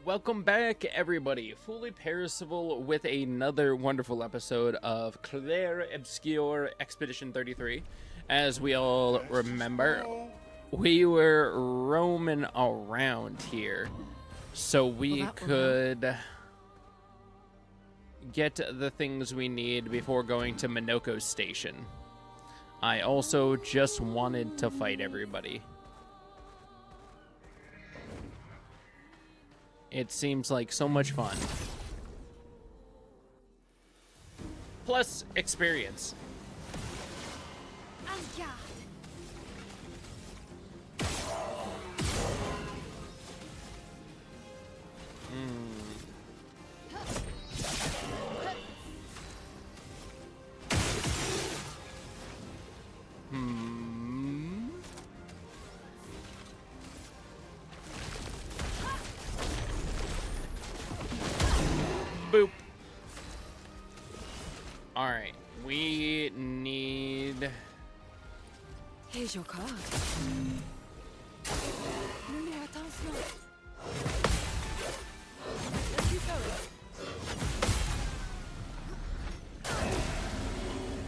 Welcome back, everybody. Fully Perishable with another wonderful episode of Clair, Obscur Expedition 33. As we all remember, we were roaming around here so we could get the things we need before going to Minoko's station. I also just wanted to fight everybody. It seems like so much fun. Plus experience. Boop. Alright, we need... Here's your card.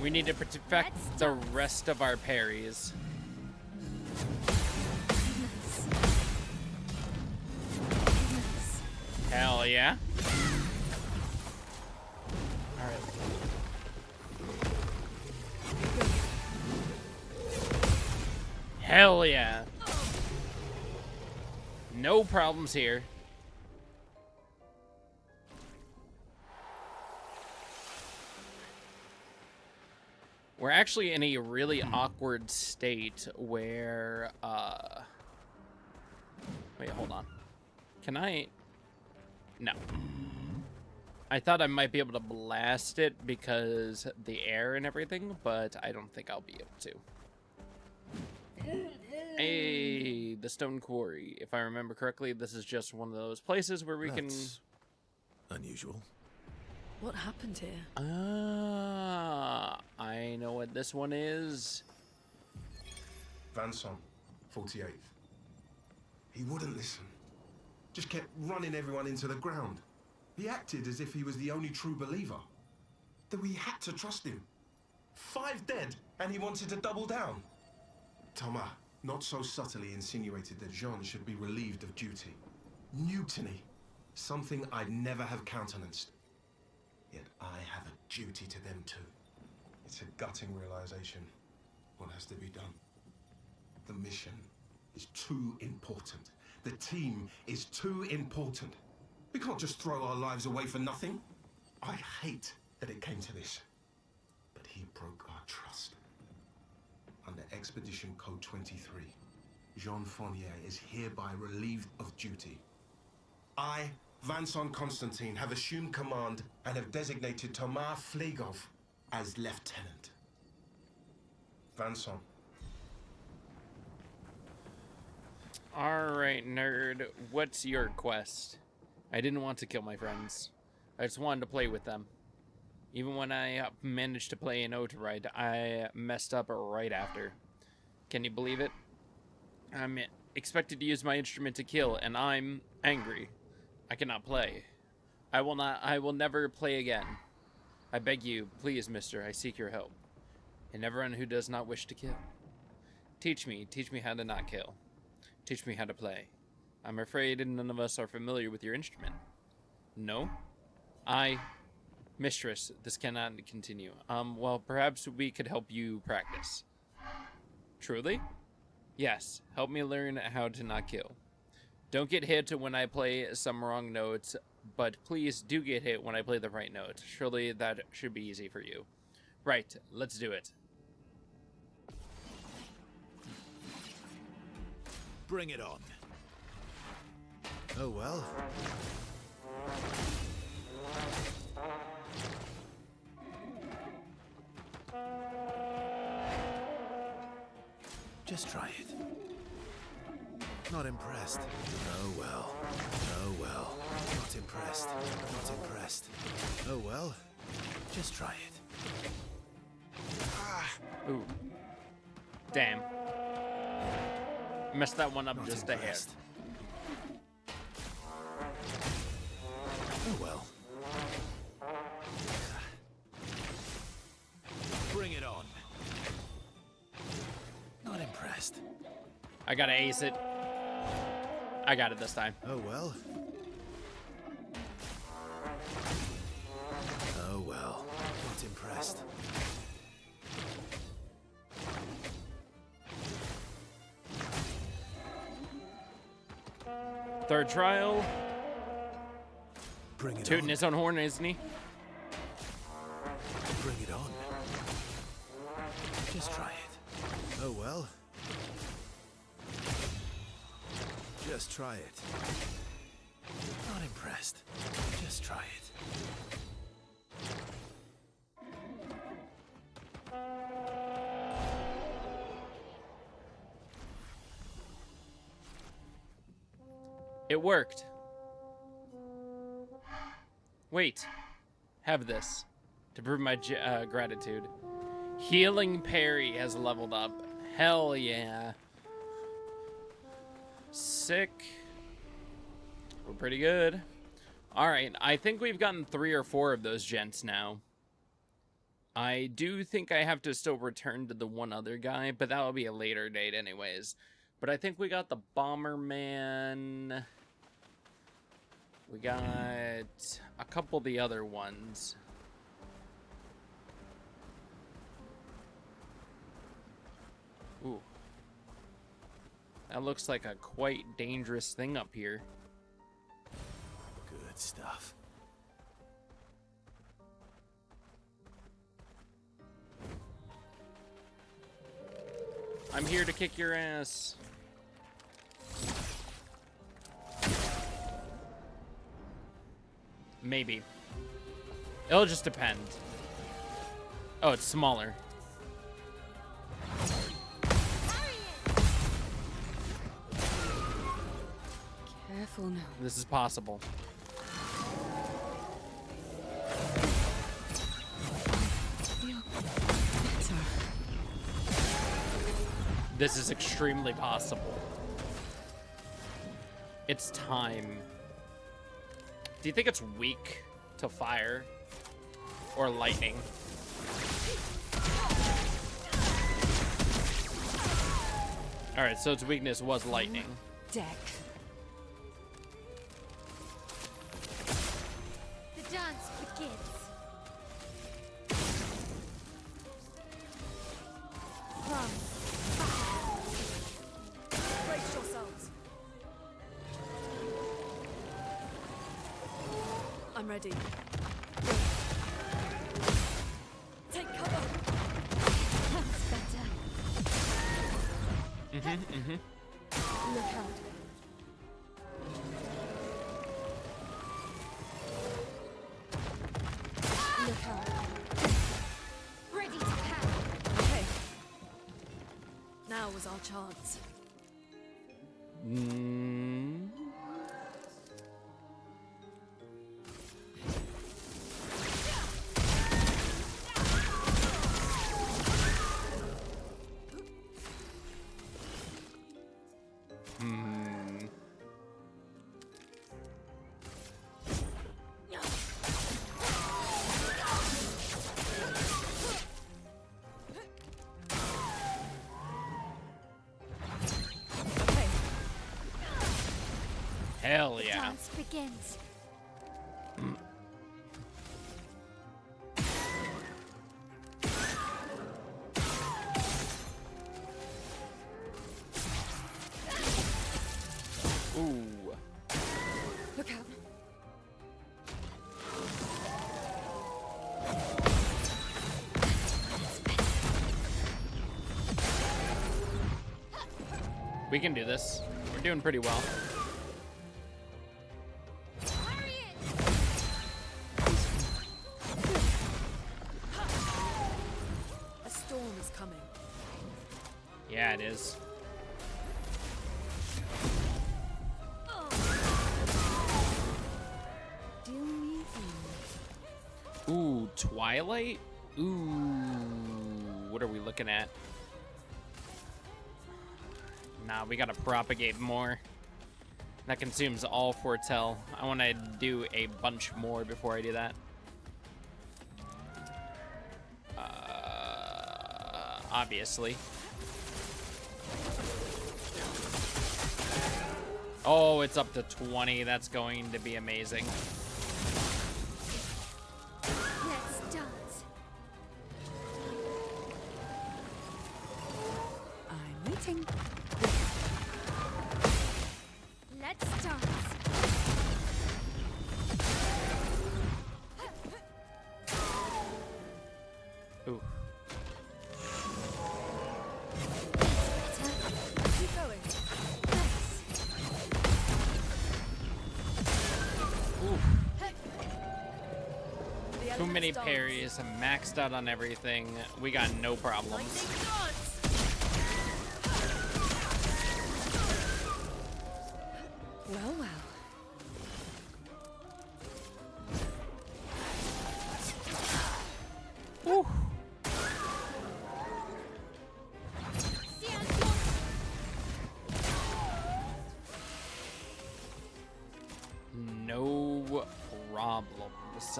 We need to perfect the rest of our parries. Hell yeah. Alright. Hell yeah. No problems here. We're actually in a really awkward state where, wait, hold on. Can I? No. I thought I might be able to blast it because the air and everything, but I don't think I'll be able to. Hey, the Stone Quarry. If I remember correctly, this is just one of those places where we That's unusual. What happened here? I know what this one is. Vincent, 48th. He wouldn't listen. Just kept running everyone into the ground. He acted as if he was the only true believer. That we had to trust him. 5 dead, and he wanted to double down. Thomas, not so subtly insinuated that Jean should be relieved of duty. Mutiny. Something I'd never have countenanced. Yet I have a duty to them too. It's a gutting realization. What has to be done? The mission is too important. The team is too important. We can't just throw our lives away for nothing. I hate that it came to this. But he broke our trust. Under Expedition Code 23, Jean Fournier is hereby relieved of duty. I, Vincent Constantine, have assumed command and have designated Thomas Flegov as lieutenant. Vincent. Alright, nerd. What's your quest? I didn't want to kill my friends. I just wanted to play with them. Even when I managed to play an Oatride, I messed up right after. Can you believe it? I'm expected to use my instrument to kill, and I'm angry. I cannot play. I will never play again. I beg you, please, mister, I seek your help. And everyone who does not wish to kill. Teach me how to not kill. Teach me how to play. I'm afraid none of us are familiar with your instrument. No? Mistress, this cannot continue. Well, perhaps we could help you practice. Truly? Yes, help me learn how to not kill. Don't get hit when I play some wrong notes, but please do get hit when I play the right note. Surely that should be easy for you. Right, let's do it. Bring it on. Oh well. Just try it. Not impressed. Oh well. Oh well. Not impressed. Not impressed. Oh well. Just try it. Ooh. Damn. Messed that one up just a hair. I gotta ace it. I got it this time. Oh well. Oh well. Not impressed. Third trial. Bring it Tooting on. his own horn, isn't he? Bring it on. Just try it. Oh well. Just try it. Not impressed. Just try it. It worked. Wait. Have this to prove my gratitude. Healing Parry has leveled up. Hell yeah. Sick. We're pretty good. Alright, I think we've gotten 3 or 4 of those gents now. I do think I have to still return to the one other guy, but that will be a later date anyways. But I think we got the Bomberman. We got a couple of the other ones. Ooh. That looks like a quite dangerous thing up here. Good stuff. I'm here to kick your ass. Maybe. It'll just depend. Oh, it's smaller. Careful now. This is possible. Feel better. This is extremely possible. It's time. Do you think it's weak to fire or lightning? All right, so its weakness was lightning. Deck. The dance begins. Run. Brace yourselves. I'm ready. Take cover. That's better. Look out. Look out. Ready to pound. Okay. Now was our chance. Okay. Hell yeah. Dance begins. Ooh. Look out. We can do this. We're doing pretty well. A storm is coming. Yeah, it is. Do me in. Ooh, Twilight? Ooh. What are we looking at? Nah, we gotta propagate more. That consumes all foretell. I want to do a bunch more before I do that. Obviously. Oh, it's up to 20. That's going to be amazing. Let's dance. I'm waiting. Let's dance. Ooh. Keep going. Ooh. The Too elements many dance. parries. I'm maxed out on everything. We got no problems. Lightning dance. Well, well. Ooh. No problems.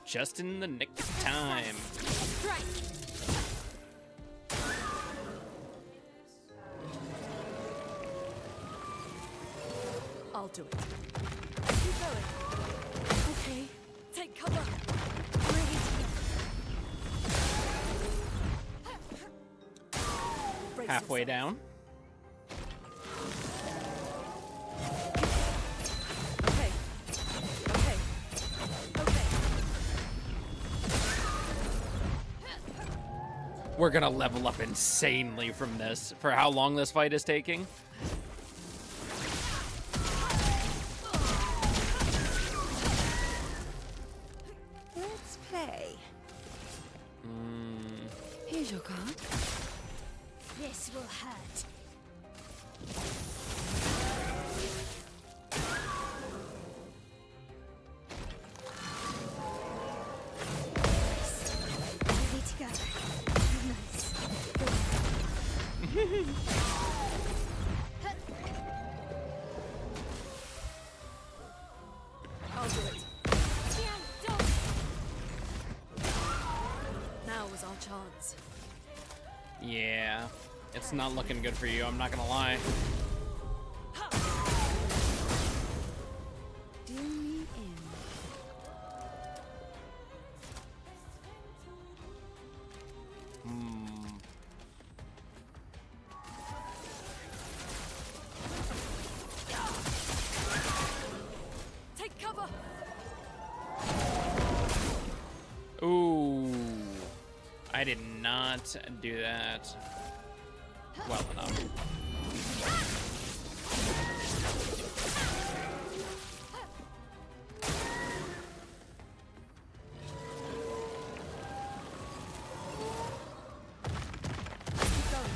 Just in the nick of time. Strike. I'll do it. Keep going. Okay. Take cover. Ready to Brace Halfway yourself. down. Okay. Okay. Okay. We're gonna level up insanely from this. For how long this fight is taking? Let's play. Mm, Here's your card. This will hurt. Ready to go. Nice. I'll do it. Now was our chance. yeah. It's not looking good for you, I'm not gonna lie. Do me in. Hmm. Take cover. Ooh. I did not do that well enough. Keep going.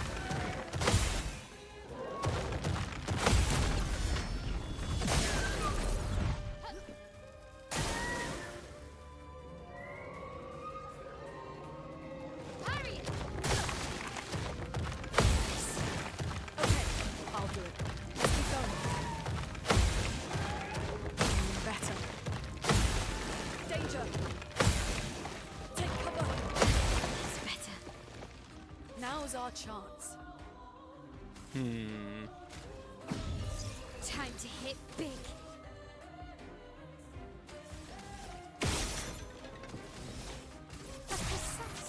Parry it. Okay. I'll do it. Keep going. Better. Danger. Take cover. It's better. Now's our chance. Hmm. Time to hit big.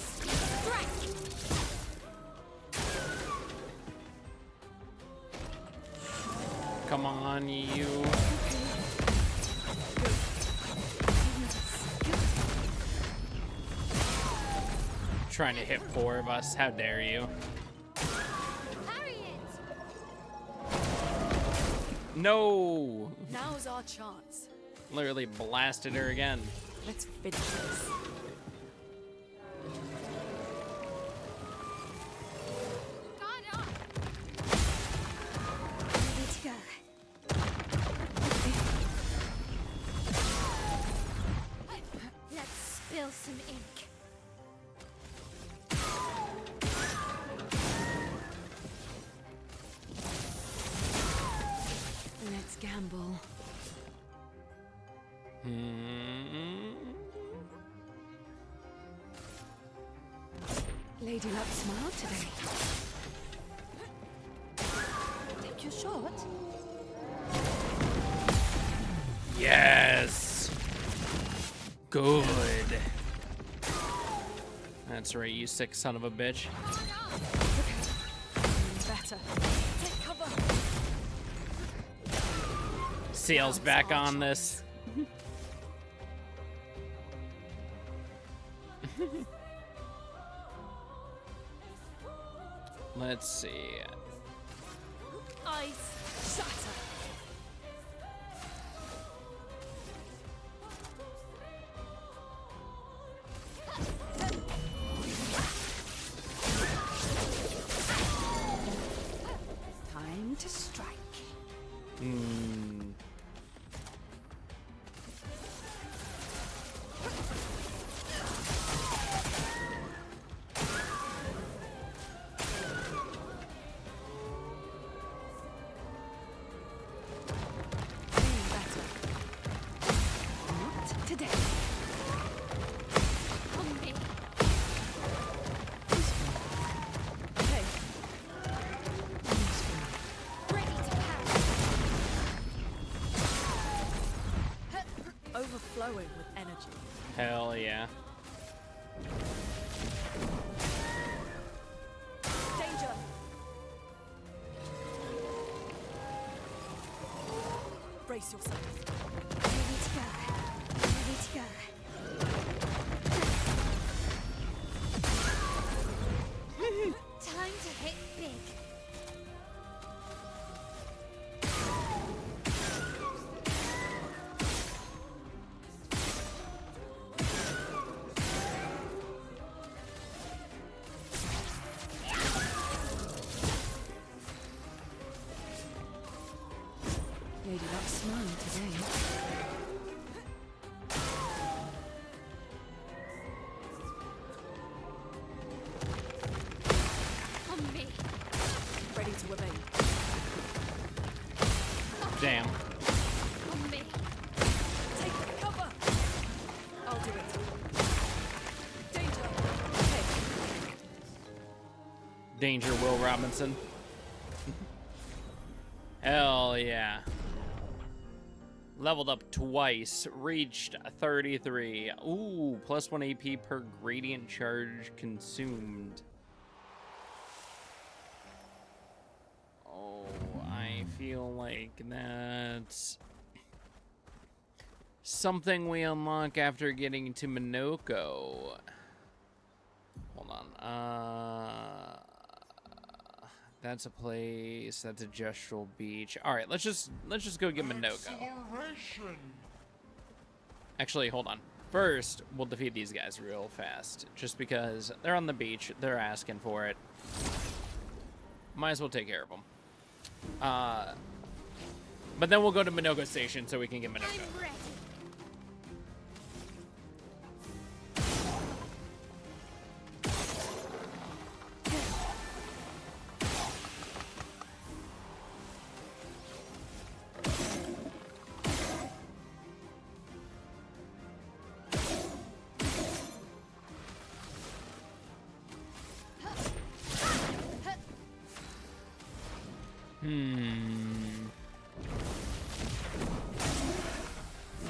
Strike. Come on, you. Trying to hit 4 of us. How dare you? Parry it. No! Now's our chance. Literally blasted her again. Let's finish this. Guard up. Ready to go. Let's spill some ink. Let's gamble. Hmm. Lady Luck smiled today. Take your shot. Yes. Good. That's right, you sick son of a bitch. Better. Take cover. Sail's back on this. Let's see. Ice shatter. Time to strike. Today. On me. Okay. Ready to pounce. Overflowing with energy. Hell yeah. Danger. Brace yourself. Ready to go. Ready to go. Time to hit big. Lady Luck smiling today. On me. Ready to evade. Damn. On me. Take cover. I'll do it. Danger. Okay. Danger, Will Robinson. Hell yeah. Leveled up twice, reached 33. Ooh, plus 1 AP per gradient charge consumed. Oh, I feel like that's something we unlock after getting to Minoko. Hold on. That's a place. That's a gestural beach. All right, let's just go get Minoko. Actually, hold on. First, we'll defeat these guys real fast, just because they're on the beach. They're asking for it. Might as well take care of them. But then we'll go to Minoko Station so we can get Minoko. I'm ready.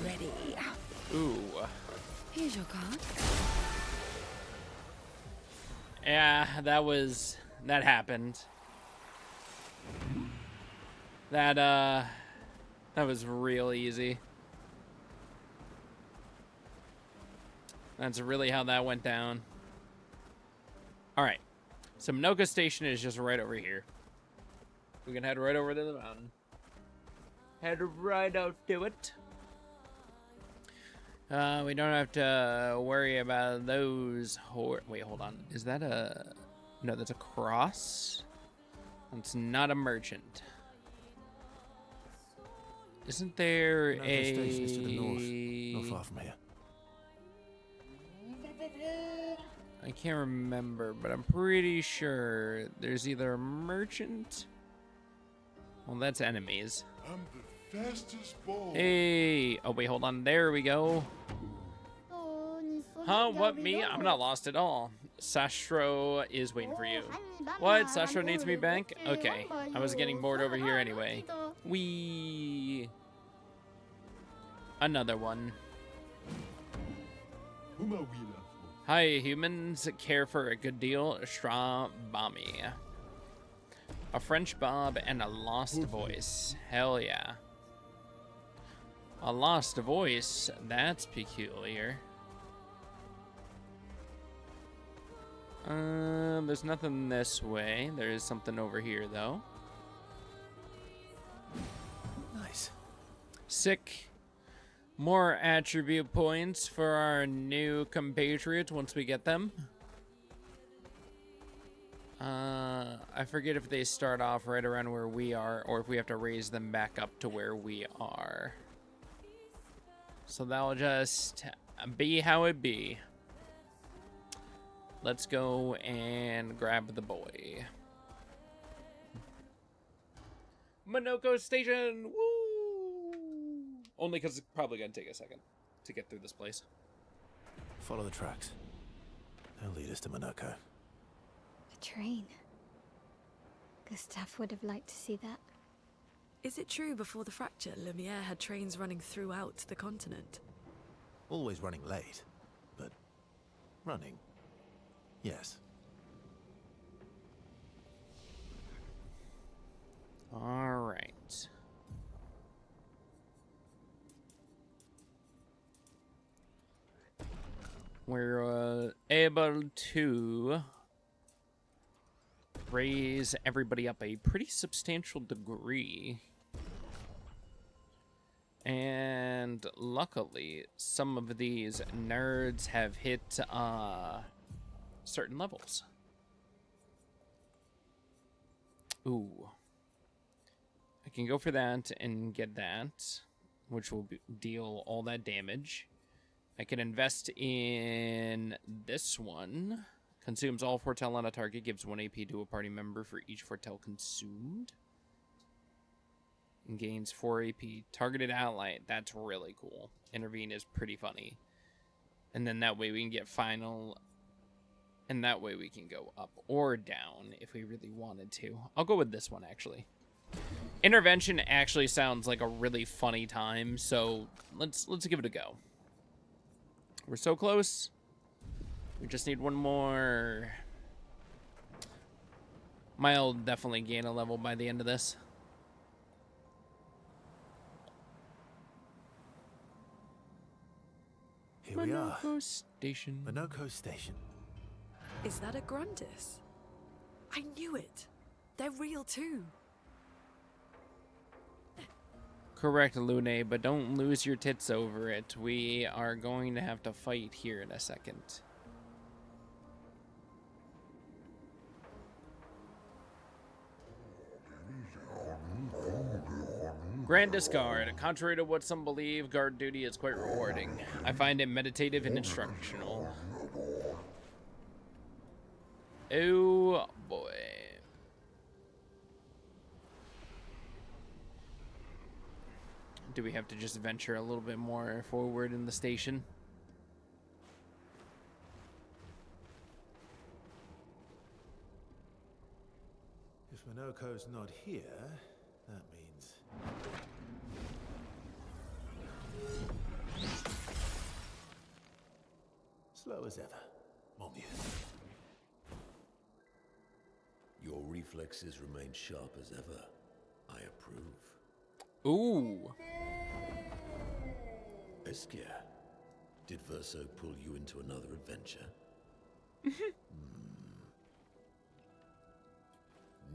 Ready. Ooh. Here's your card. Yeah, that happened. That was real easy. That's really how that went down. All right. So Minoko Station is just right over here. We can head right over to the mountain. Head right out to it. We don't have to worry about those wait, hold on. Is that a... No, that's a cross. It's not a merchant. Isn't there Minoko Station is to the north, not far from here. I can't remember, but I'm pretty sure there's either a merchant... Well, that's enemies. I'm the fastest ball. Hey! Oh, wait, hold on. There we go. Huh? What, me? I'm not lost at all. Sastro is waiting for you. What? Sastro needs me back? Okay. I was getting bored over here anyway. Wee. Another one. Hi, humans. Care for a good deal. Stra Bami. A French Bob and a lost voice. Hell yeah. A lost voice? That's peculiar. There's nothing this way. There is something over here, though. Nice. Sick. More attribute points for our new compatriots once we get them. I forget if they start off right around where we are or if we have to raise them back up to where we are. So that'll just be how it be. Let's go and grab the boy. Minoko Station! Woo! Only because it's probably going to take a second to get through this place. Follow the tracks. They'll lead us to Minoko. A train. Gustave would have liked to see that. Is it true before the fracture, Lumiere had trains running throughout the continent? Always running late, but running. Yes. All right. We're able to raise everybody up a pretty substantial degree. And luckily, some of these nerds have hit certain levels. Ooh. I can go for that and get that, which will deal all that damage. I can invest in this one. Consumes all foretell on a target, gives 1 AP to a party member for each foretell consumed. And gains 4 AP. Targeted ally, that's really cool. Intervene is pretty funny. And then that way we can get final. And that way we can go up or down if we really wanted to. I'll go with this one, actually. Intervention actually sounds like a really funny time, so let's give it a go. We're so close. We just need one more. I'll definitely gain a level by the end of this. Here we are. Minoko Station. Minoko Station. Is that a Grundis? I knew it. They're real too. Correct, Lune, but don't lose your tits over it. We are going to have to fight here in a second. Grand Discard. Contrary to what some believe, guard duty is quite rewarding. I find it meditative and instructional. Oh, boy. Do we have to just venture a little bit more forward in the station? If Minoko's not here, that means... slow as ever, mon vieux. Your reflexes remain sharp as ever. I approve. Ooh. Obscur, did Verso pull you into another adventure?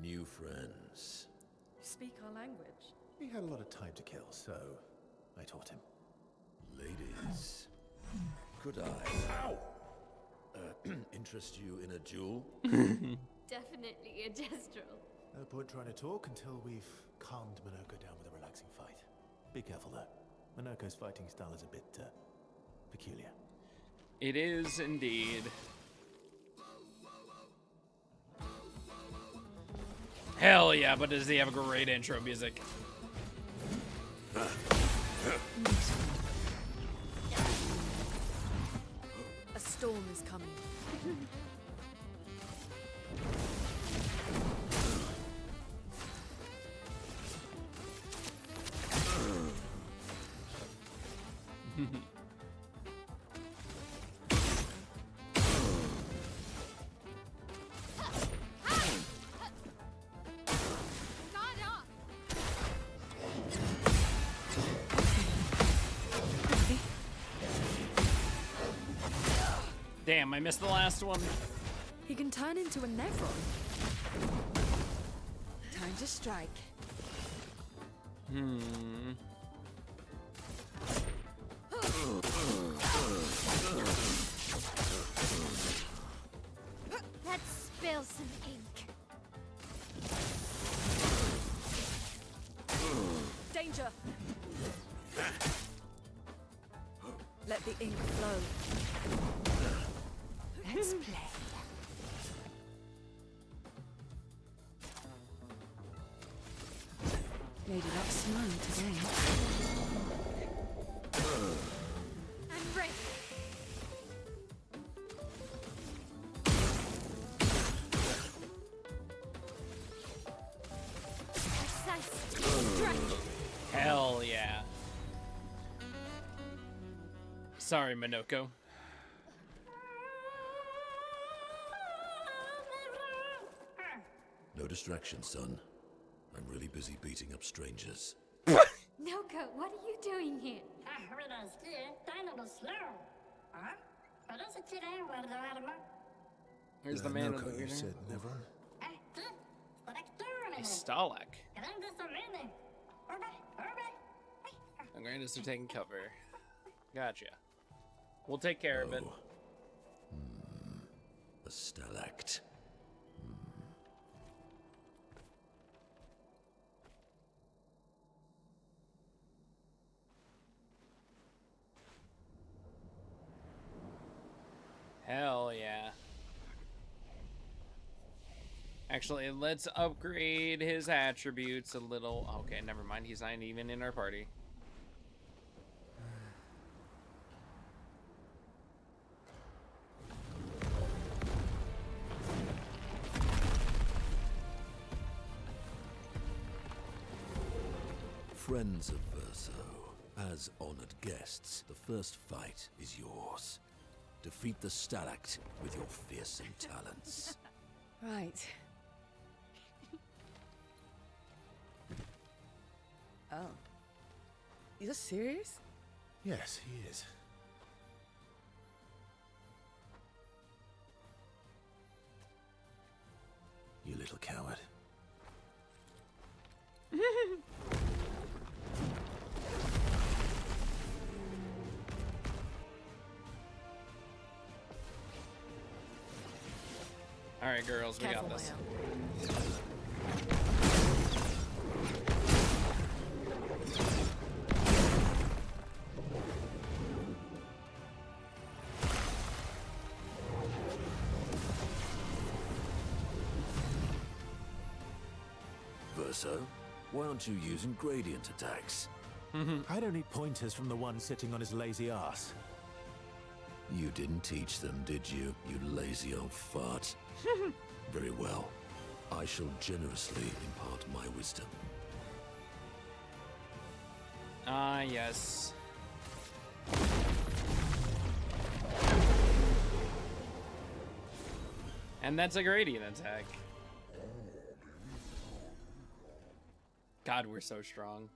New friends. Speak our language. He had a lot of time to kill, so I taught him. Ladies, could I interest you in a duel? Definitely a gestural. No point trying to talk until we've calmed Minoko down with a relaxing fight. Be careful though. Minoko's fighting style is a bit peculiar. It is indeed. Hell yeah, but does he have a great intro music? A storm is coming. Damn, I missed the last one. He can turn into a Nevron. Time to strike. Let's spill some ink. Danger! Let the ink flow. Let's play. Lady Luck's smiling today. I'm ready. Precise strike. Hell yeah. Sorry, Minoko. No distraction, son. I'm really busy beating up strangers. Noko, what are you doing here? Here's the man with Noko, the you wiener. said Nevron? Stalak. The grandest are taking cover. Gotcha. We'll take care of it. A stalact. Hell yeah. Actually, let's upgrade his attributes a little. Okay, never mind. He's not even in our party. Friends of Verso, as honored guests, the first fight is yours. Defeat the stalact with your fearsome talents. Right. Oh. You're serious? Yes, he is. You little coward. All right, girls, we Careful, got this. Maya. Verso, why aren't you using gradient attacks? I don't need pointers from the one sitting on his lazy ass. You didn't teach them, did you, you lazy old fart? Very well. I shall generously impart my wisdom. Ah, yes. And that's a gradient attack. God, we're so strong.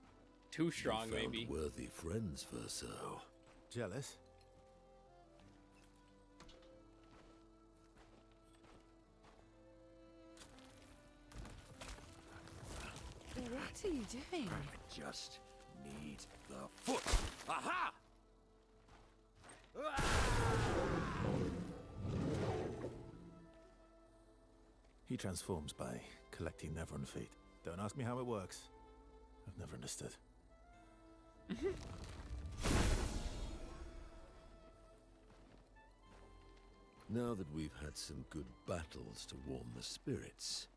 Too strong, You found maybe. worthy friends, Verso. Jealous? What are you doing? I just need the foot. Aha! He transforms by collecting Nevron feet. Don't ask me how it works. I've never understood. Now that we've had some good battles to warm the spirits,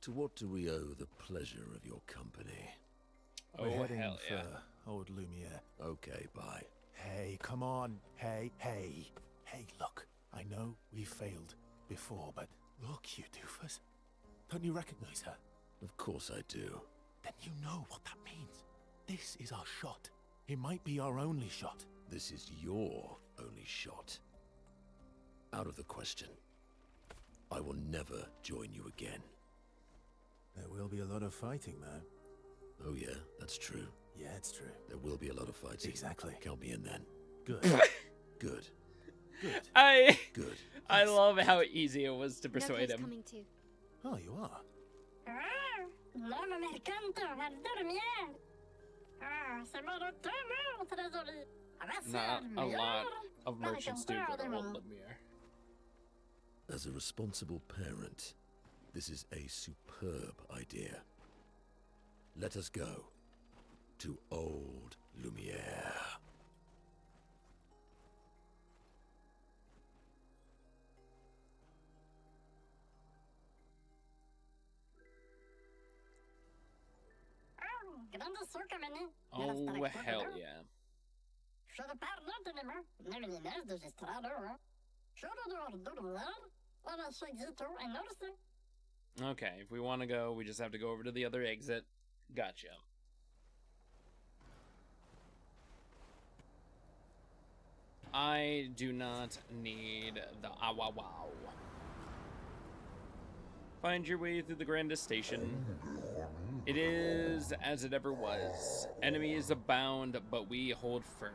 to what do we owe the pleasure of your company? Oh, We're heading hell for yeah. old Lumiere. Okay, bye. Hey, come on. Hey. Hey, look. I know we failed before, but look, you doofus. Don't you recognize her? Of course I do. Then you know what that means. This is our shot. It might be our only shot. This is your only shot. Out of the question. I will never join you again. There will be a lot of fighting, though. Oh yeah, that's true. Yeah, it's true. There will be a lot of fighting. Exactly. Count me in then. Good. Good. Good. I Good. I love how easy it was to persuade Noco's him. coming too. Oh, you are. Not a lot of merchants do go to Old Lumiere. As a responsible parent, this is a superb idea. Let us go to Old Lumiere. Oh, hell yeah. Okay, if we want to go, we just have to go over to the other exit. Gotcha. I do not need the wow. Find your way through the grandest station. It is as it ever was. Enemies abound, but we hold firm.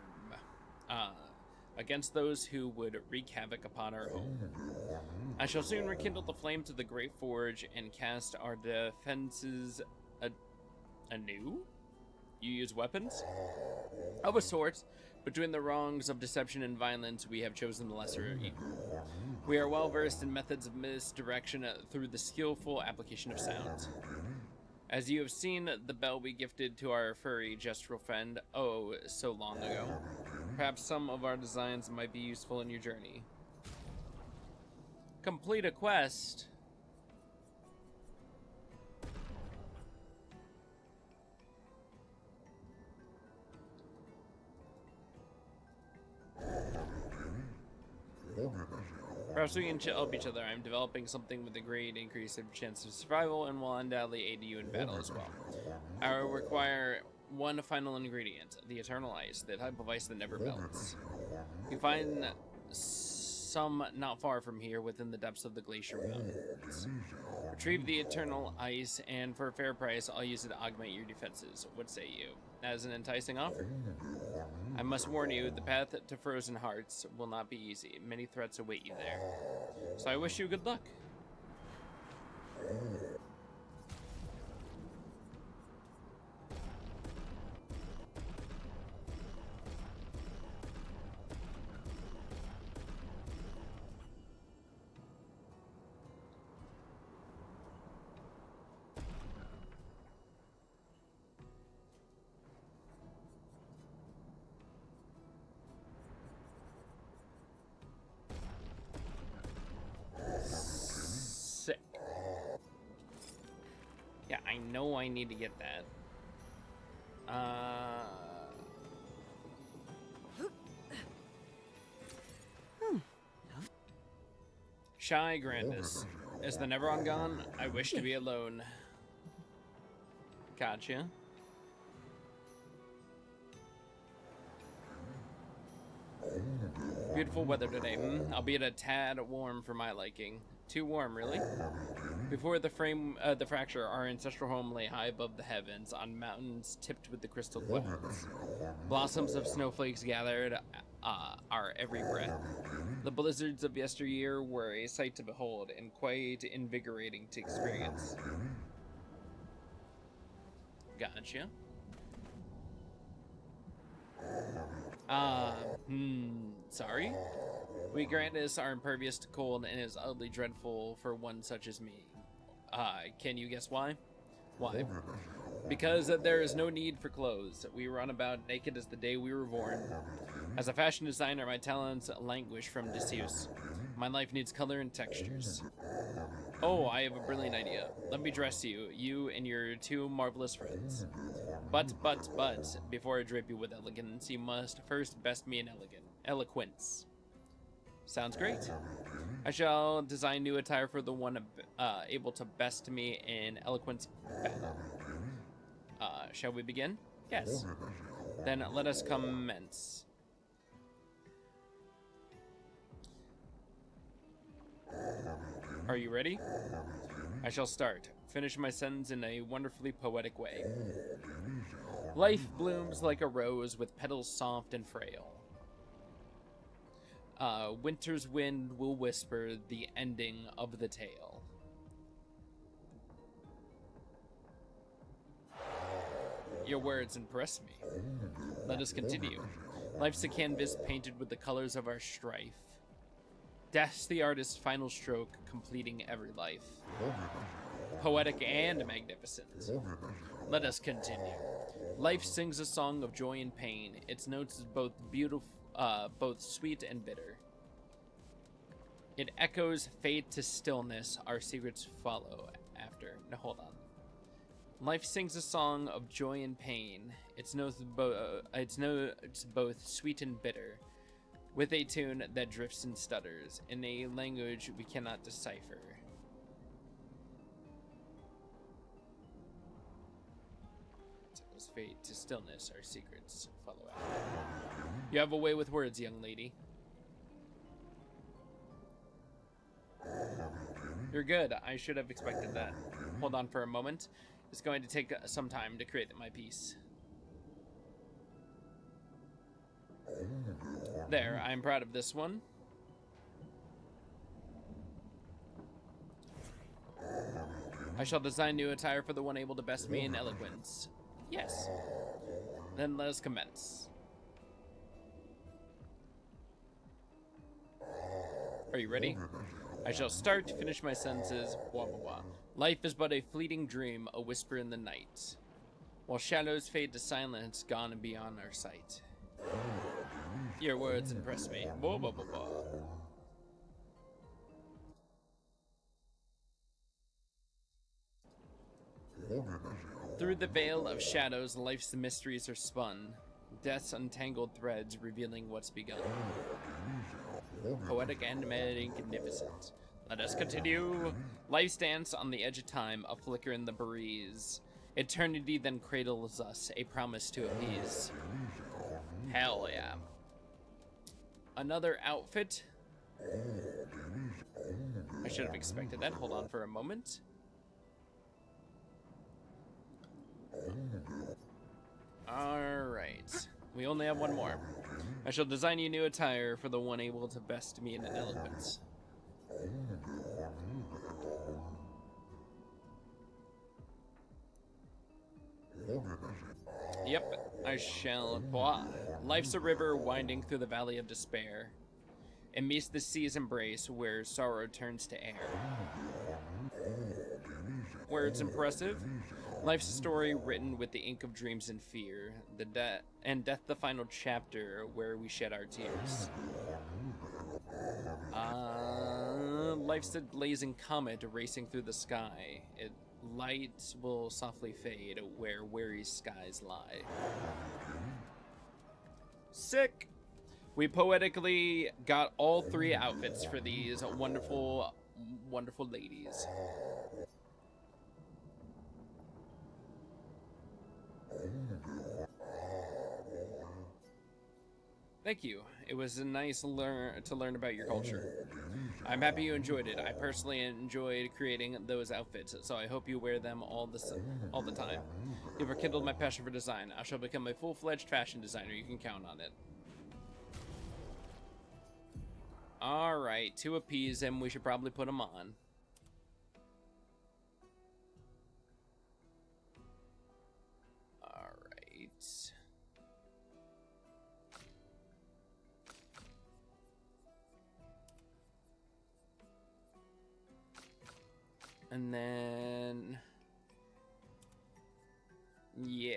Against those who would wreak havoc upon our home. I shall soon rekindle the flames of the Great Forge and cast our defenses anew? You use weapons? Of a sort. Between the wrongs of deception and violence, we have chosen the lesser evil. We are well versed in methods of misdirection through the skillful application of sound. As you have seen the bell we gifted to our furry gestural friend, oh, so long ago. Perhaps some of our designs might be useful in your journey. Complete a quest. Perhaps we can help each other. I'm developing something with a great increase of chance of survival and will undoubtedly aid you in battle as well. I will require one final ingredient, the eternal ice, the type of ice that never melts. You find some not far from here within the depths of the glacier mountains. Retrieve the eternal ice, and for a fair price, I'll use it to augment your defenses. What say you? As an enticing offer? I must warn you, the path to Frozen Hearts will not be easy. Many threats await you there. So I wish you good luck. Sick. Yeah, I know I need to get that. Shy Grandis. Is the Neveron gone? I wish to be alone. Gotcha. Beautiful weather today, albeit a tad warm for my liking. Too warm, really? Before the fracture, our ancestral home lay high above the heavens, on mountains tipped with the crystal clouds. Blossoms of snowflakes gathered our every breath. The blizzards of yesteryear were a sight to behold, and quite invigorating to experience. Gotcha. Sorry? We Grandis are impervious to cold and is utterly dreadful for one such as me. Can you guess why? Why? Because there is no need for clothes. We run about naked as the day we were born. As a fashion designer, my talents languish from disuse. My life needs color and textures. Oh, I have a brilliant idea. Let me dress you, you and your two marvelous friends. But, before I drape you with elegance, you must first best me in eloquence. Sounds great. I shall design new attire for the one able to best me in eloquence battle. Shall we begin? Yes. Then let us commence. Are you ready? I shall start. Finish my sentence in a wonderfully poetic way. Life blooms like a rose with petals soft and frail. Winter's wind will whisper the ending of the tale. Your words impress me. Let us continue. Life's a canvas painted with the colors of our strife. Death's the artist's final stroke, completing every life. Poetic and magnificent. Let us continue. Life sings a song of joy and pain. Its notes is both beautiful, both sweet and bitter. It echoes fade to stillness. Our secrets follow after. No, hold on. Life sings a song of joy and pain. Its notes both sweet and bitter, with a tune that drifts and stutters in a language we cannot decipher. Echoes fade to stillness. Our secrets follow after. You have a way with words, young lady. You're good. I should have expected that. Hold on for a moment. It's going to take some time to create my piece. There, I'm proud of this one. I shall design new attire for the one able to best me in eloquence. Yes. Then let us commence. Are you ready? I shall start to finish my sentences. Blah, blah, blah. Life is but a fleeting dream, a whisper in the night. While shadows fade to silence, gone and beyond our sight. Your words impress me. Blah, blah, blah, blah. Through the veil of shadows, life's mysteries are spun. Death's untangled threads revealing what's begun. Poetic and magnificent. Let us continue. Life stands on the edge of time, a flicker in the breeze. Eternity then cradles us, a promise to appease. Hell yeah. Another outfit. I should have expected that. Hold on for a moment. Alright. We only have one more. I shall design you new attire for the one able to best me in eloquence. Yep, I shall. Blah. Life's a river winding through the valley of despair. It meets the sea's embrace where sorrow turns to air. Words impressive. Life's a story written with the ink of dreams and fear. Death the final chapter where we shed our tears. Life's a blazing comet racing through the sky. Light will softly fade where weary skies lie. Sick! We poetically got all three outfits for these wonderful, wonderful ladies. Thank you. It was nice to learn about your culture. I'm happy you enjoyed it. I personally enjoyed creating those outfits, so I hope you wear them all the time. You've rekindled my passion for design. I shall become a full-fledged fashion designer. You can count on it. Alright, to appease him, we should probably put him on. Alright. And then... yeah.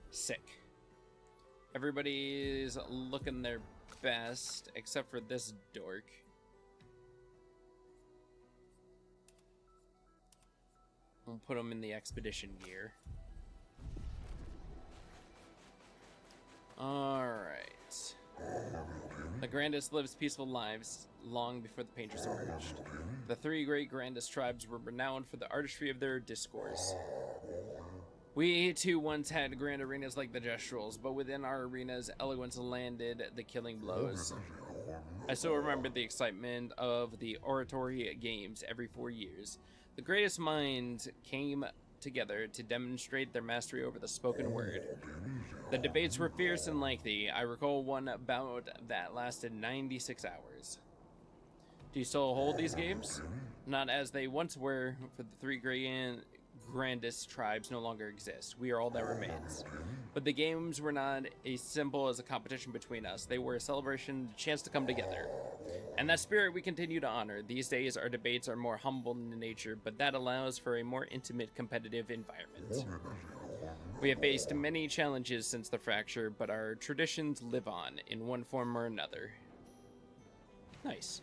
Sick. Everybody's looking their best, except for this dork. We'll put him in the expedition gear. Alright. The Grandest lives peaceful lives long before the painters emerged. The three great Grandest tribes were renowned for the artistry of their discourse. We too once had grand arenas like the Gestrals, but within our arenas, eloquence landed the killing blows. I still remember the excitement of the oratory games every 4 years. The greatest minds came together to demonstrate their mastery over the spoken word. The debates were fierce and lengthy. I recall one bout that lasted 96 hours. Do you still hold these games? Not as they once were, for the three grandest tribes no longer exist. We are all that remains. But the games were not as simple as a competition between us. They were a celebration, a chance to come together. And that spirit we continue to honor. These days, our debates are more humble in nature, but that allows for a more intimate, competitive environment. We have faced many challenges since the fracture, but our traditions live on in one form or another. Nice.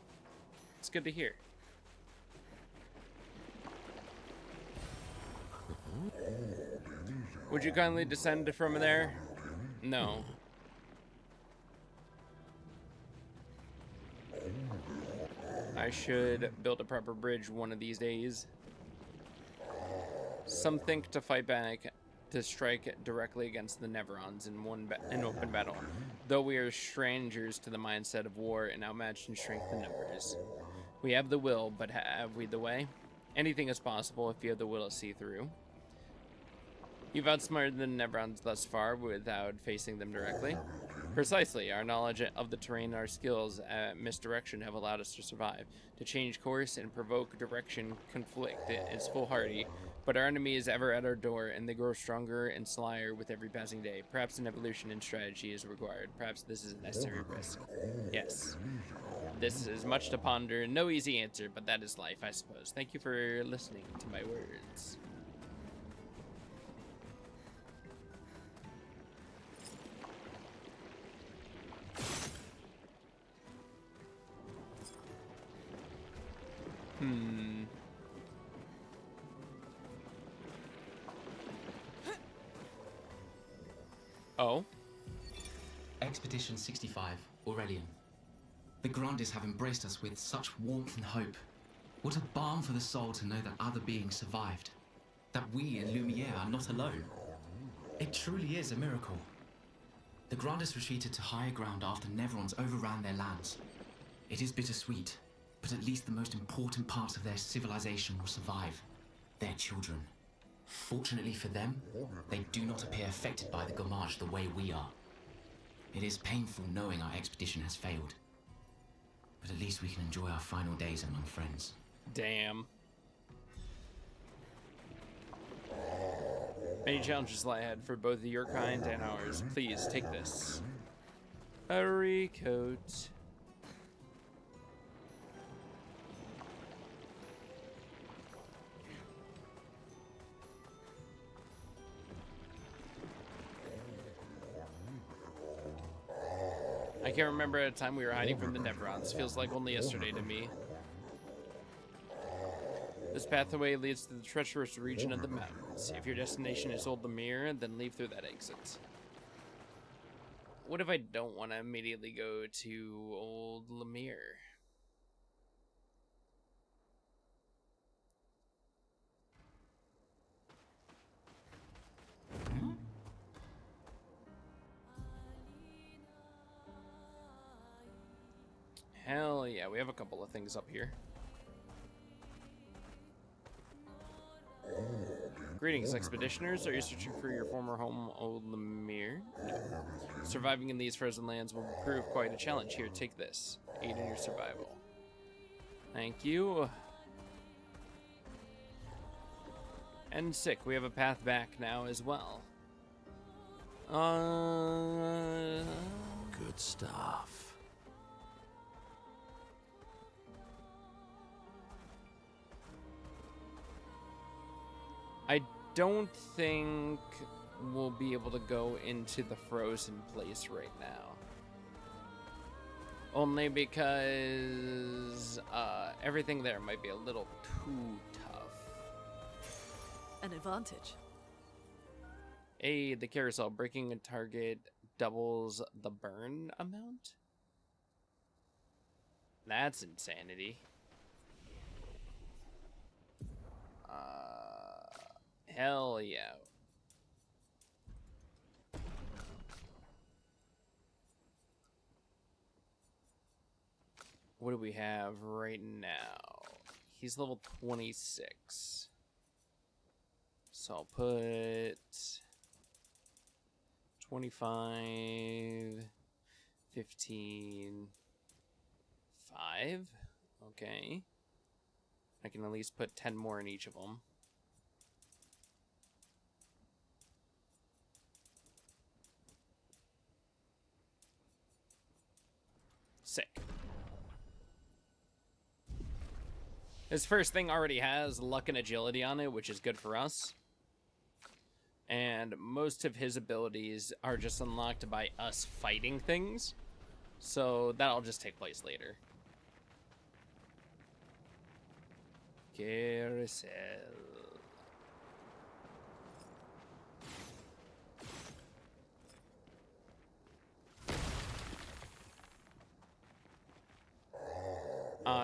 It's good to hear. Would you kindly descend from there? No. I should build a proper bridge one of these days. Some think to fight back, to strike directly against the Neverons in open battle, though we are strangers to the mindset of war and outmatched in strength and numbers. We have the will, but have we the way? Anything is possible if you have the will to see through. You've outsmarted the Neverons thus far without facing them directly. Precisely, our knowledge of the terrain and our skills at misdirection have allowed us to survive. To change course and provoke direction conflict is foolhardy, but our enemy is ever at our door, and they grow stronger and slyer with every passing day. Perhaps an evolution in strategy is required. Perhaps this is a necessary risk. Yes. This is much to ponder. No easy answer, but that is life, I suppose. Thank you for listening to my words. Oh? Expedition 65, Aurelian. The Grandes have embraced us with such warmth and hope. What a balm for the soul to know that other beings survived. That we in Lumiere are not alone. It truly is a miracle. The Grandes retreated to higher ground after Neverons overran their lands. It is bittersweet, but at least the most important parts of their civilization will survive. Their children. Fortunately for them, they do not appear affected by the Gomage the way we are. It is painful knowing our expedition has failed. But at least we can enjoy our final days among friends. Damn. Many challenges lie ahead for both your kind and ours. Please take this. A recoat. I can't remember at a time we were hiding from the Neverons. Feels like only yesterday to me. This pathway leads to the treacherous region of the mountains. If your destination is Old Lemire, then leave through that exit. What if I don't want to immediately go to Old Lemire? Hell yeah, we have a couple of things up here. Greetings, expeditioners. Are you searching for your former home, Old Lemire? No. Surviving in these frozen lands will prove quite a challenge. Here, take this. Aid in your survival. Thank you. And sick. We have a path back now as well. Good stuff. I don't think we'll be able to go into the frozen place right now. Only because everything there might be a little too tough. An advantage. Hey, the carousel. Breaking a target doubles the burn amount? That's insanity. Hell yeah. we have right now? He's level 26. So I'll put 25, 15, 5. Okay. I can at least put 10 more in each of them. Sick. His first thing already has luck and agility on it, which is good for us. And most of his abilities are just unlocked by us fighting things. So that'll just take place later. Carousel.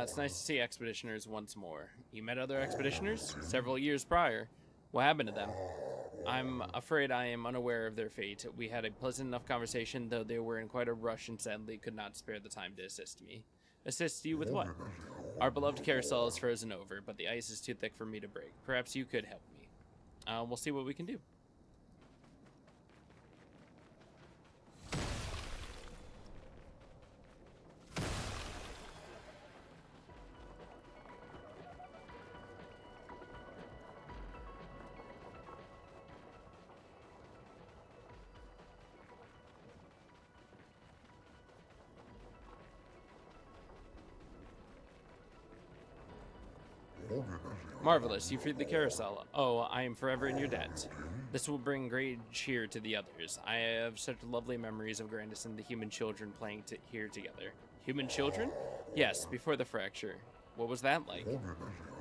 It's nice to see expeditioners once more. You met other expeditioners several years prior. What happened to them? I'm afraid I am unaware of their fate. We had a pleasant enough conversation, though they were in quite a rush and sadly could not spare the time to assist me. Assist you with what? Our beloved carousel is frozen over, but the ice is too thick for me to break. Perhaps you could help me. We'll see what we can do. Marvelous, you freed the carousel. Oh, I am forever in your debt. This will bring great cheer to the others. I have such lovely memories of Grandis and the human children playing here together. Human children? Yes, before the fracture. What was that like?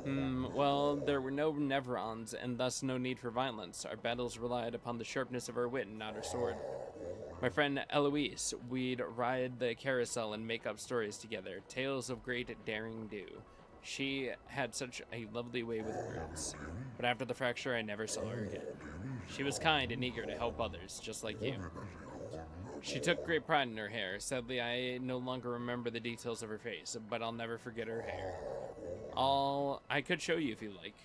Well, there were no Nevrons, and thus no need for violence. Our battles relied upon the sharpness of our wit and not our sword. My friend Eloise, we'd ride the carousel and make up stories together, tales of great daring do. She had such a lovely way with words, but after the fracture, I never saw her again. She was kind and eager to help others, just like you. She took great pride in her hair. Sadly, I no longer remember the details of her face, but I'll never forget her hair. I could show you if you like.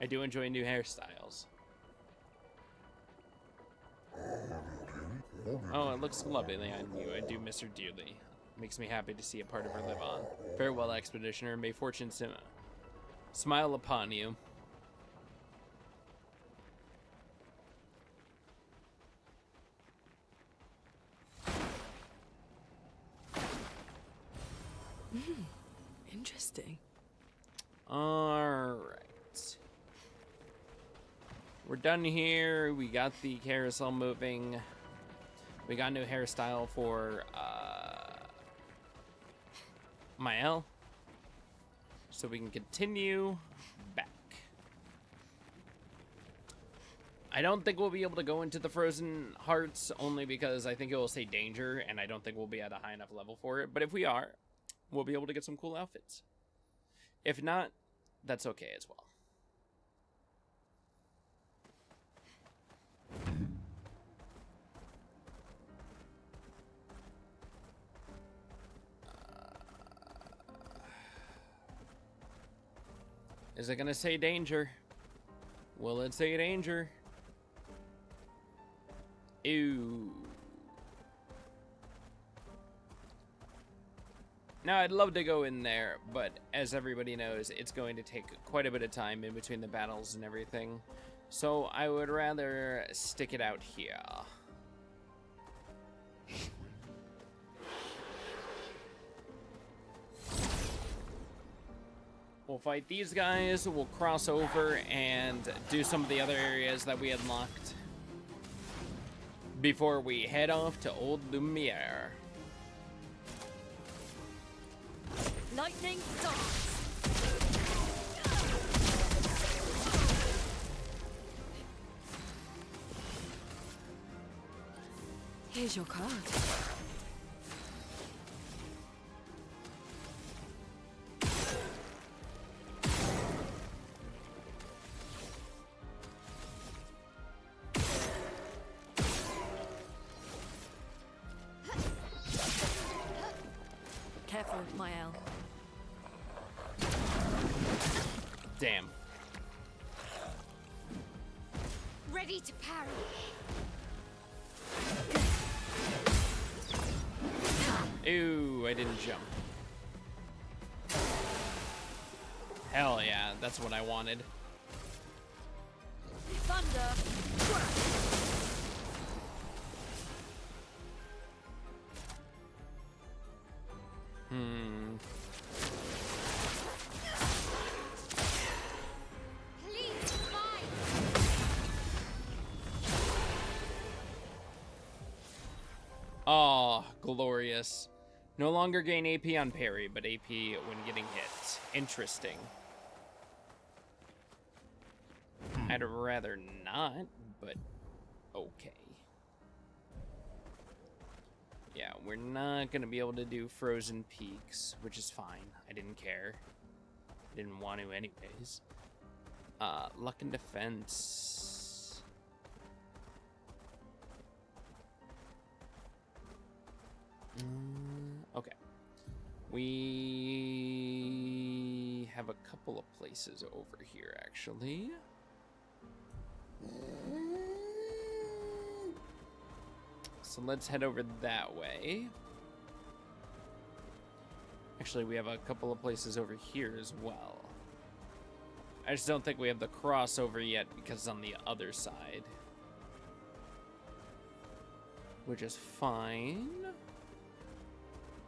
I do enjoy new hairstyles. Oh, it looks lovely on you. I do miss her dearly. Makes me happy to see a part of her live on. Farewell, Expeditioner. May fortune smile upon you. Interesting. Alright. We're done here. We got the carousel moving. We got a new hairstyle for Mael. So we can continue back. I don't think we'll be able to go into the Frozen Hearts, only because I think it will say danger, and I don't think we'll be at a high enough level for it. But if we are, we'll be able to get some cool outfits. If not, that's okay as well. Is it gonna say danger? Will it say danger? Ew. Now, I'd love to go in there, but as everybody knows, it's going to take quite a bit of time in between the battles and everything. So I would rather stick it out here. We'll fight these guys, we'll cross over and do some of the other areas that we unlocked before we head off to Old Lumiere. Lightning darts. Here's your card. Careful, Mael. Damn. Ready to parry. Ooh, I didn't jump. Hell yeah, that's what I wanted. Thunder. Please fight. Oh, glorious. No longer gain AP on parry, but AP when getting hit. Interesting. I'd rather not, but okay. Yeah, we're not gonna be able to do Frozen Peaks, which is fine. I didn't care. I didn't want to anyways. Luck and Defense. Okay. We have a couple of places over here, actually. So let's head over that way. Actually, we have a couple of places over here as well. I just don't think we have the crossover yet because it's on the other side. Which is fine.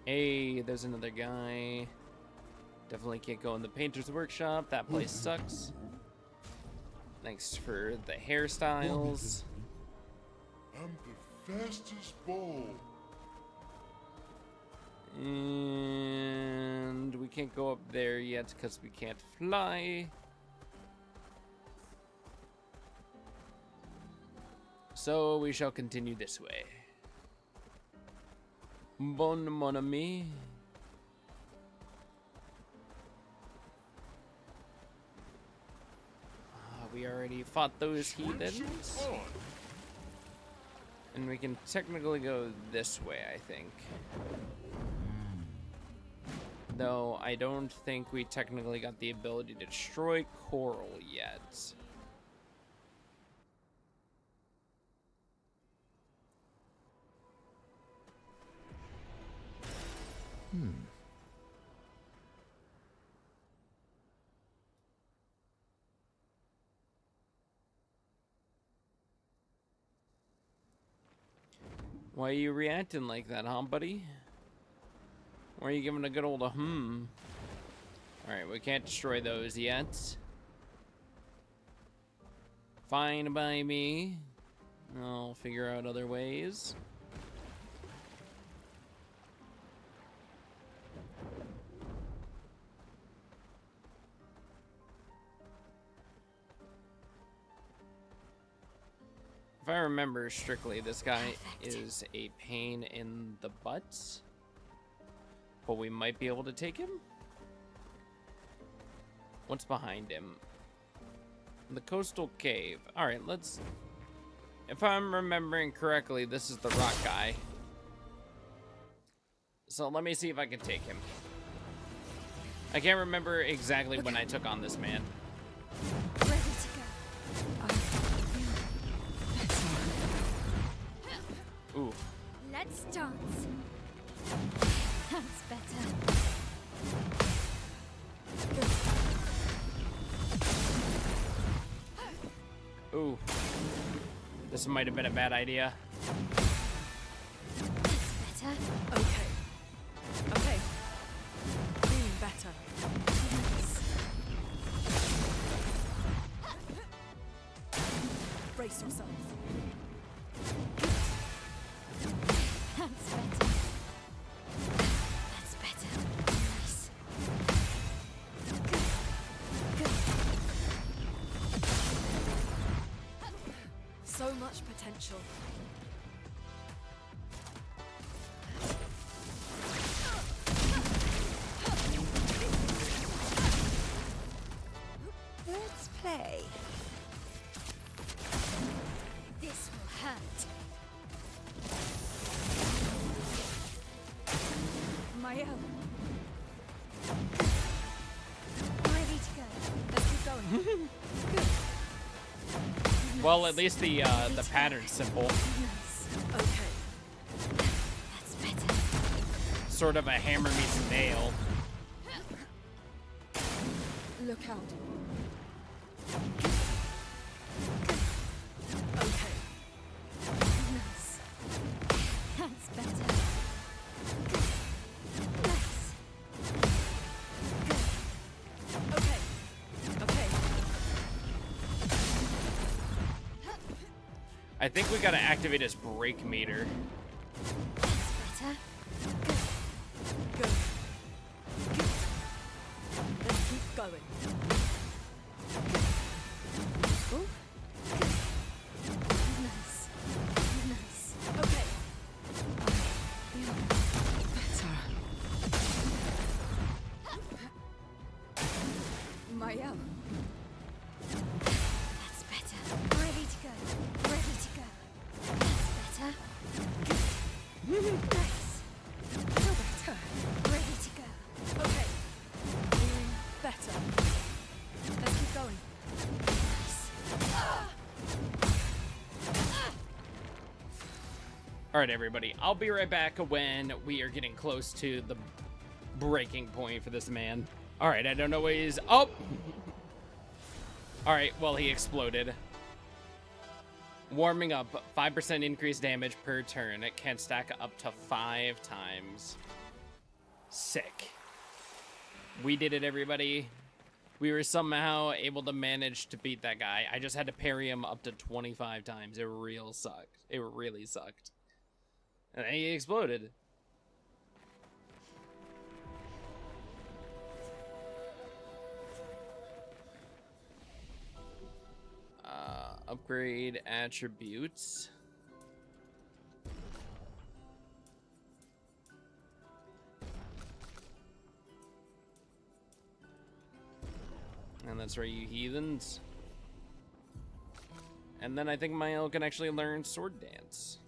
Hey, there's another guy. Definitely can't go in the painter's workshop. That place sucks. Thanks for the hairstyles. I'm the fastest ball. And we can't go up there yet because we can't fly. So we shall continue this way. Bon mon ami. We already fought those heathens. And we can technically go this way, I think. Though I don't think we technically got the ability to destroy coral yet. Why are you reacting like that, huh, buddy? Why are you giving a good old Alright, we can't destroy those yet. Fine by me. I'll figure out other ways. If I remember strictly, this guy is a pain in the butt. But we might be able to take him? What's behind him? The coastal cave. Alright, let's... If I'm remembering correctly, this is the rock guy. So let me see if I can take him. I can't remember exactly when I took on this man. Ready to go. Ooh. Let's dance. That's better. Ooh. This might have been a bad idea. That's better. Okay. Okay. Feeling better. Brace yourselves. That's better. That's better. Nice. So much potential. Let's play. This will hurt. Mael. Ready to go. Let's keep Well, at least the pattern's simple. Nice. Okay. That's better. Sort of a hammer meets nail. Look out. Okay. Nice. That's better. Nice. Okay. Okay. I think we gotta activate his brake meter. That's better. Good. Good. Let's keep going. Ooh. Nice. Nice. Okay. Better. Maya. That's better. Ready to go. Ready to go. That's better. Nice. Still better. Ready to go. Okay. Doing better. Let's keep going. Nice. All right, everybody. I'll be right back when we are getting close to the breaking point for this man. All right, I don't know what he's... Oh! All right, well, he exploded. Warming up, 5% increased damage per turn. It can stack up to 5 times. Sick. We did it, everybody. We were somehow able to manage to beat that guy. I just had to parry him up to 25 times. It real sucked. It really sucked. And then he exploded. Upgrade attributes. And that's right, you heathens. And then I think Mael can actually learn sword dance.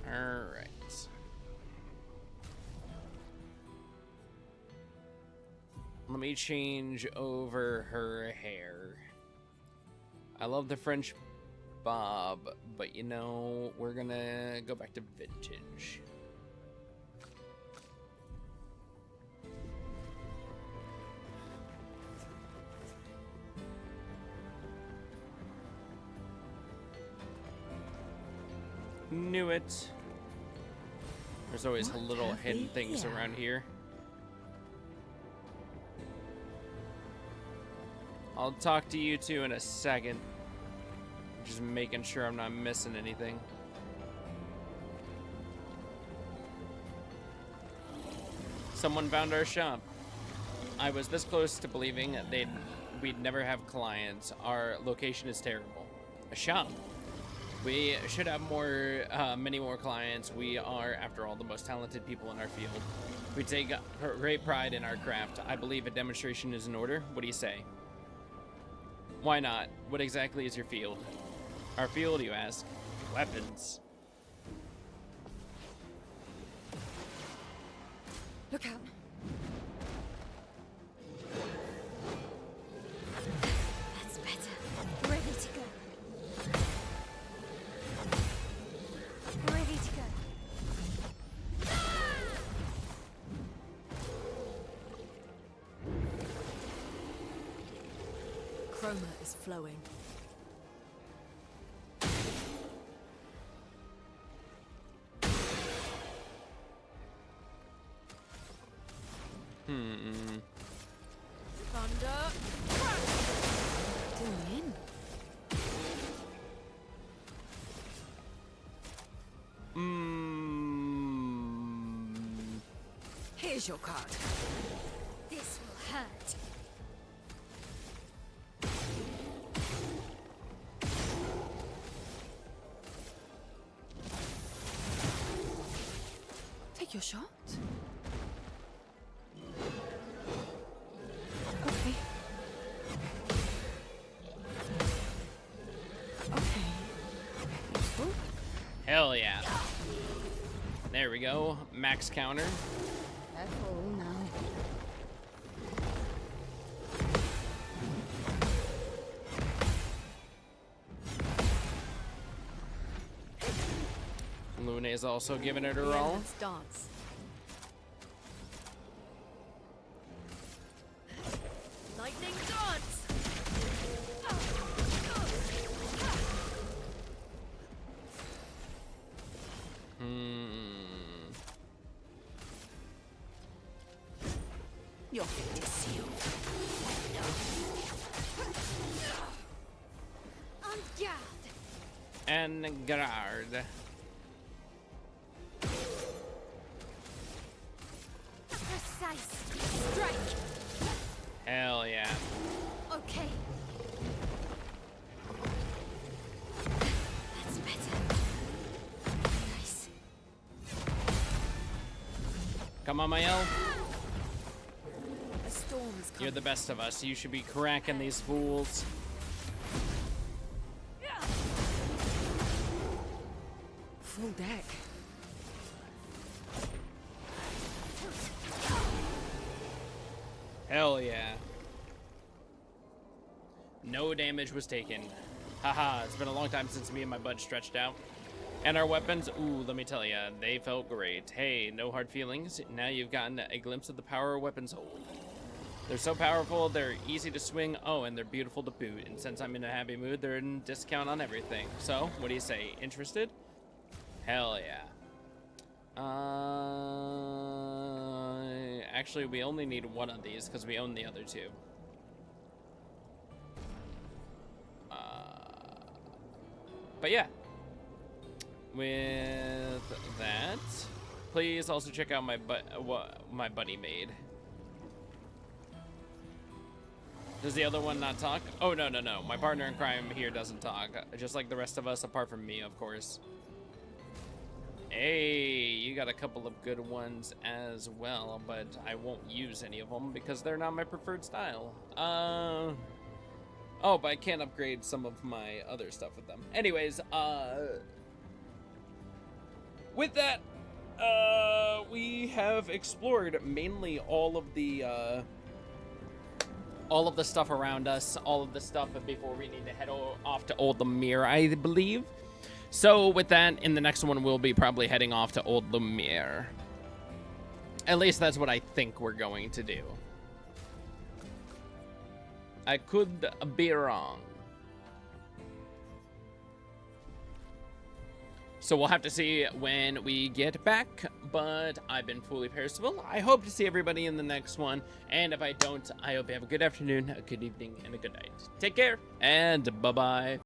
Alright. Let me change over her hair. I love the French bob, but you know, we're gonna go back to vintage. Knew it. There's always What little have hidden we things here? around here. I'll talk to you two in a second. Just making sure I'm not missing anything. Someone found our shop. I was this close to believing we'd never have clients. Our location is terrible. A shop. We should have many more clients. We are, after all, the most talented people in our field. We take great pride in our craft. I believe a demonstration is in order. What do you say? Why not? What exactly is your field? Our field, you ask? Weapons. Look out. That's better. Ready to go. Ready to go. Chroma is flowing. Thunder. Doing in. Here's your card. This will hurt. Take your shot. Okay. Okay. Useful. Hell yeah. There we go. Max counter. Careful now. Luna's also giving it her Yeah, all. let's dance. Lightning dance! Your fate is sealed. En garde! And guard. Precise. Strike. Hell yeah. Okay. That's better. Nice. Come on, my elf. A storm is coming. You're the best of us. You should be cracking these fools. Full deck. Hell yeah. No damage was taken. Haha, it's been a long time since me and my bud stretched out. And our weapons, ooh, let me tell ya, they felt great. Hey, no hard feelings. Now you've gotten a glimpse of the power our weapons hold. They're so powerful, they're easy to swing, oh, and they're beautiful to boot. And since I'm in a happy mood, they're in discount on everything. So, what do you say, interested? Hell yeah. Actually, we only need one of these because we own the other two. But yeah, with that, please also check out what my buddy made. Does the other one not talk? Oh, no. My partner in crime here doesn't talk, just like the rest of us, apart from me, of course. Hey, you got a couple of good ones as well, but I won't use any of them because they're not my preferred style. Oh, but I can't upgrade some of my other stuff with them. Anyways, with that, we have explored mainly all of the stuff around us, all of the stuff before we need to head off to Old Lemire, I believe. So with that, in the next one, we'll be probably heading off to Old Lemire. At least that's what I think we're going to do. I could be wrong. So we'll have to see when we get back, but I've been Fully Percival. I hope to see everybody in the next one, and if I don't, I hope you have a good afternoon, a good evening, and a good night. Take care, and bye-bye.